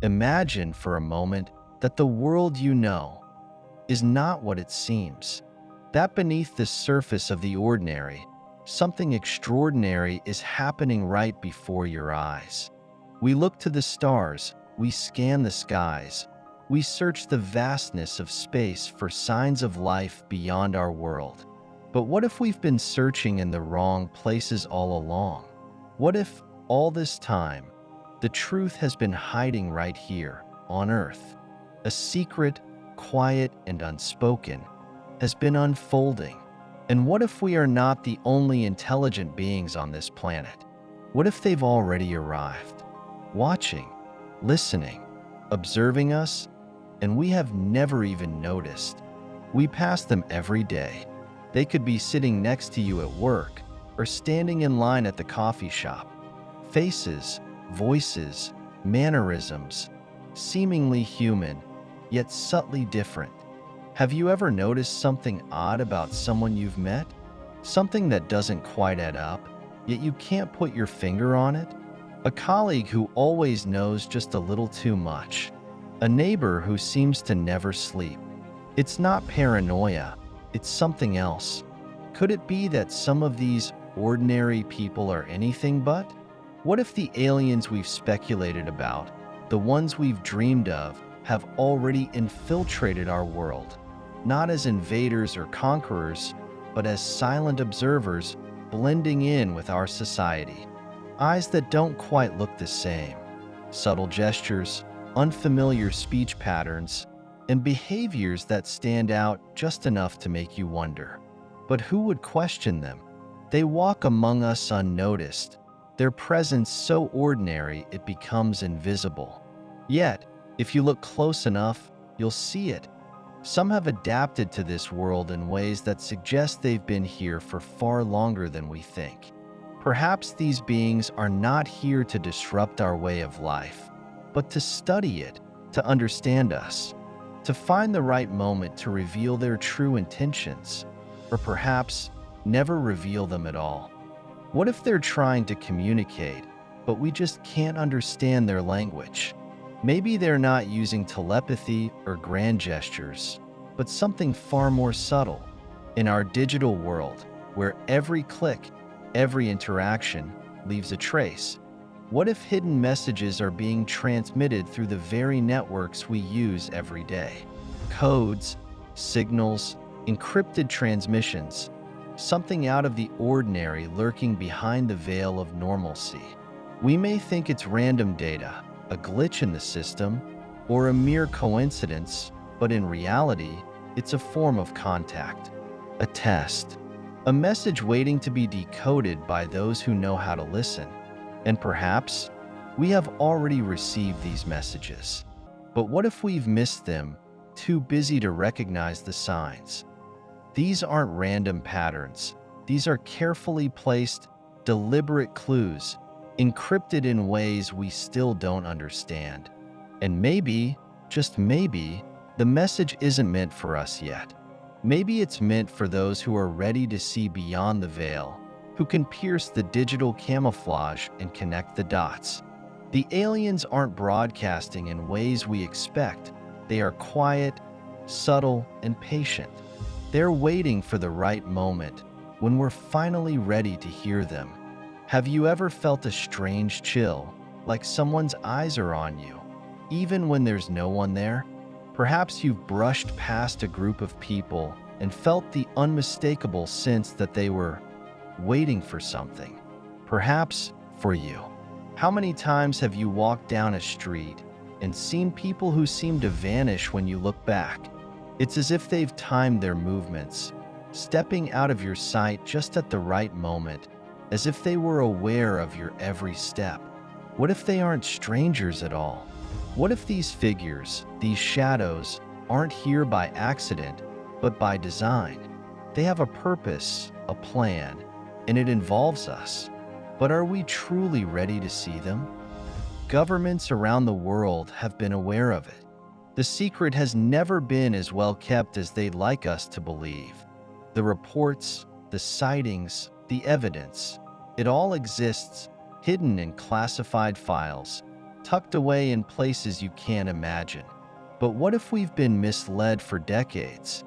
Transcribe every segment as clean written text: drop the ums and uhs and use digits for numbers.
Imagine for a moment that the world you know is not what it seems. That beneath the surface of the ordinary, something extraordinary is happening right before your eyes. We look to the stars, we scan the skies, we search the vastness of space for signs of life beyond our world. But what if we've been searching in the wrong places all along? What if, all this time, the truth has been hiding right here, on Earth? A secret, quiet and unspoken, has been unfolding. And what if we are not the only intelligent beings on this planet? What if they've already arrived, watching, listening, observing us, and we have never even noticed? We pass them every day. They could be sitting next to you at work or standing in line at the coffee shop. Faces, voices, mannerisms, seemingly human, yet subtly different. Have you ever noticed something odd about someone you've met? Something that doesn't quite add up, yet you can't put your finger on it? A colleague who always knows just a little too much. A neighbor who seems to never sleep. It's not paranoia, it's something else. Could it be that some of these ordinary people are anything but? What if the aliens we've speculated about, the ones we've dreamed of, have already infiltrated our world? Not as invaders or conquerors, but as silent observers blending in with our society. Eyes that don't quite look the same, subtle gestures, unfamiliar speech patterns, and behaviors that stand out just enough to make you wonder. But who would question them? They walk among us unnoticed, their presence so ordinary it becomes invisible. Yet, if you look close enough, you'll see it. Some have adapted to this world in ways that suggest they've been here for far longer than we think. Perhaps these beings are not here to disrupt our way of life, but to study it, to understand us, to find the right moment to reveal their true intentions, or perhaps never reveal them at all. What if they're trying to communicate, but we just can't understand their language? Maybe they're not using telepathy or grand gestures, but something far more subtle. In our digital world, where every click, every interaction leaves a trace, what if hidden messages are being transmitted through the very networks we use every day? Codes, signals, encrypted transmissions, something out of the ordinary lurking behind the veil of normalcy. We may think it's random data, a glitch in the system, or a mere coincidence, but in reality, it's a form of contact, a test, a message waiting to be decoded by those who know how to listen. And perhaps we have already received these messages. But what if we've missed them, too busy to recognize the signs? These aren't random patterns. These are carefully placed, deliberate clues, encrypted in ways we still don't understand. And maybe, just maybe, the message isn't meant for us yet. Maybe it's meant for those who are ready to see beyond the veil, who can pierce the digital camouflage and connect the dots. The aliens aren't broadcasting in ways we expect. They are quiet, subtle, and patient. They're waiting for the right moment, when we're finally ready to hear them. Have you ever felt a strange chill, like someone's eyes are on you, even when there's no one there? Perhaps you've brushed past a group of people and felt the unmistakable sense that they were waiting for something, perhaps for you. How many times have you walked down a street and seen people who seem to vanish when you look back? It's as if they've timed their movements, stepping out of your sight just at the right moment, as if they were aware of your every step. What if they aren't strangers at all? What if these figures, these shadows, aren't here by accident, but by design? They have a purpose, a plan, and it involves us. But are we truly ready to see them? Governments around the world have been aware of it. The secret has never been as well kept as they'd like us to believe. The reports, the sightings, the evidence, it all exists, hidden in classified files, tucked away in places you can't imagine. But what if we've been misled for decades?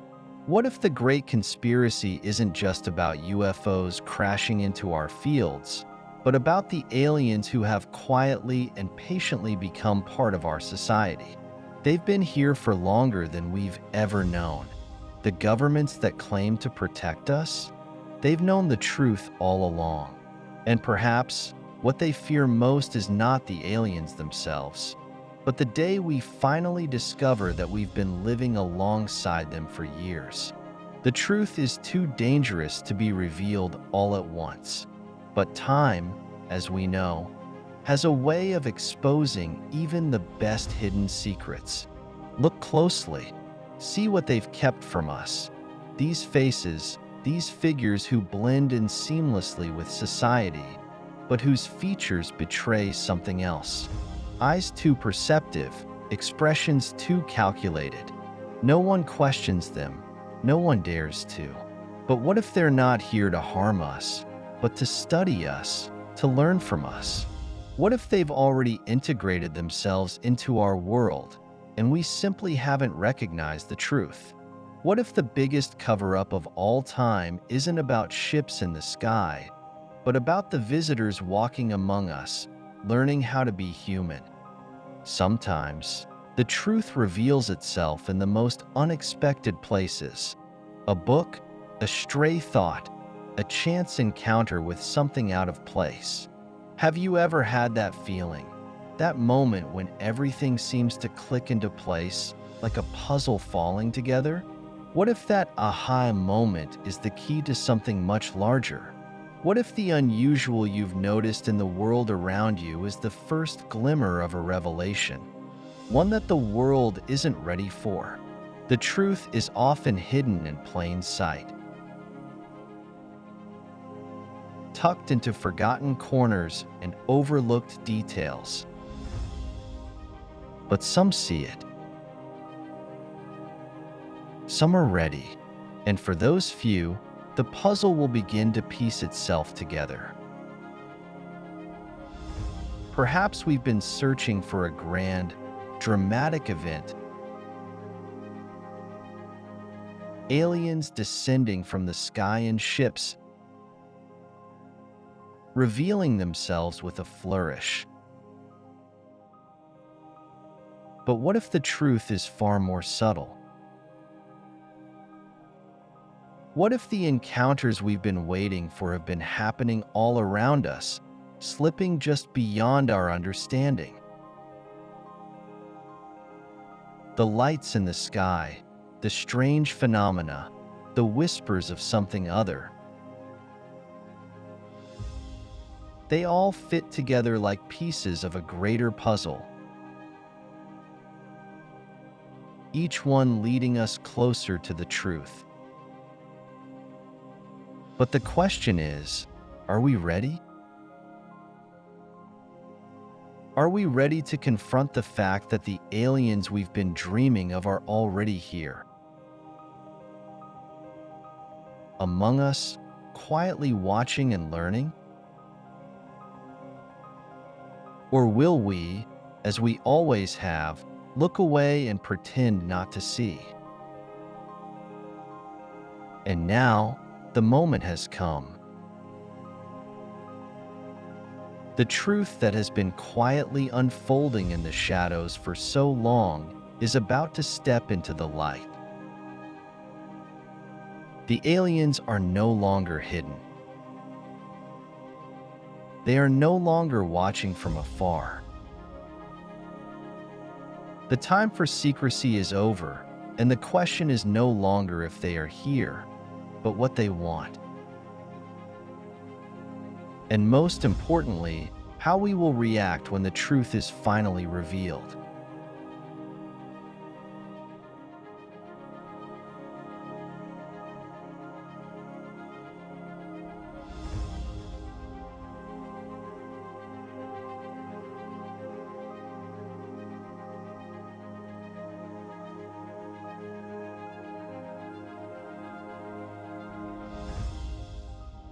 What if the great conspiracy isn't just about UFOs crashing into our fields, but about the aliens who have quietly and patiently become part of our society? They've been here for longer than we've ever known. The governments that claim to protect us, they've known the truth all along. And perhaps what they fear most is not the aliens themselves, but the day we finally discover that we've been living alongside them for years. The truth is too dangerous to be revealed all at once. But time, as we know, has a way of exposing even the best hidden secrets. Look closely. See what they've kept from us. These faces, these figures who blend in seamlessly with society, but whose features betray something else. Eyes too perceptive, expressions too calculated. No one questions them, no one dares to. But what if they're not here to harm us, but to study us, to learn from us? What if they've already integrated themselves into our world, and we simply haven't recognized the truth? What if the biggest cover-up of all time isn't about ships in the sky, but about the visitors walking among us, learning how to be human? Sometimes, the truth reveals itself in the most unexpected places. A book, a stray thought, a chance encounter with something out of place. Have you ever had that feeling? That moment when everything seems to click into place, like a puzzle falling together? What if that aha moment is the key to something much larger? What if the unusual you've noticed in the world around you is the first glimmer of a revelation? One that the world isn't ready for. The truth is often hidden in plain sight, tucked into forgotten corners and overlooked details. But some see it. Some are ready, and for those few, the puzzle will begin to piece itself together. Perhaps we've been searching for a grand, dramatic event. Aliens descending from the sky in ships, revealing themselves with a flourish. But what if the truth is far more subtle? What if the encounters we've been waiting for have been happening all around us, slipping just beyond our understanding? The lights in the sky, the strange phenomena, the whispers of something other. They all fit together like pieces of a greater puzzle, each one leading us closer to the truth. But the question is, are we ready? Are we ready to confront the fact that the aliens we've been dreaming of are already here? Among us, quietly watching and learning? Or will we, as we always have, look away and pretend not to see? And now, the moment has come. The truth that has been quietly unfolding in the shadows for so long is about to step into the light. The aliens are no longer hidden. They are no longer watching from afar. The time for secrecy is over, and the question is no longer if they are here, but what they want. And most importantly, how we will react when the truth is finally revealed.